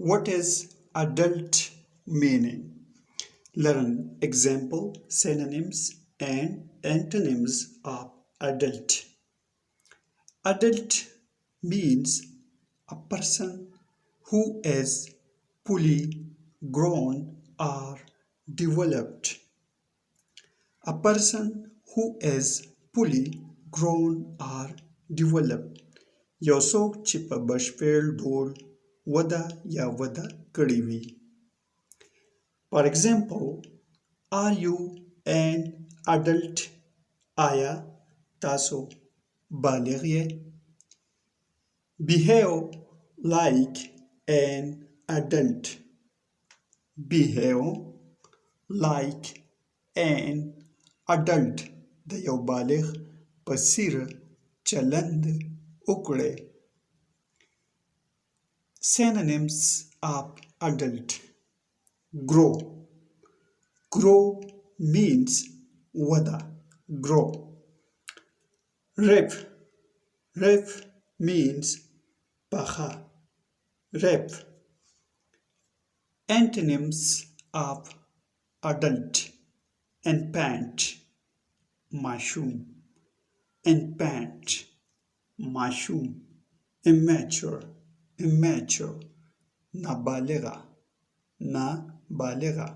What is adult meaning? Learn example, synonyms, and antonyms of adult. Adult means a person who is fully grown or developed. A person who is fully grown or developed. یو څوک چې په بشپړ ډول وده یا وده کړې وي. For example, are you an adult? آیا تاسو بالغ یې؟ Behave like an adult. Behave like an adult. د یو بالغ په څیر چلند وکړئ. Synonyms of adult. Grow. Grow means wada. Grow. Rip. Rip means paha. Rip. Antonyms of adult. Infant. Mashum. Infant. Mashum. Immature. Immature. Nabaliga. Nabaliga.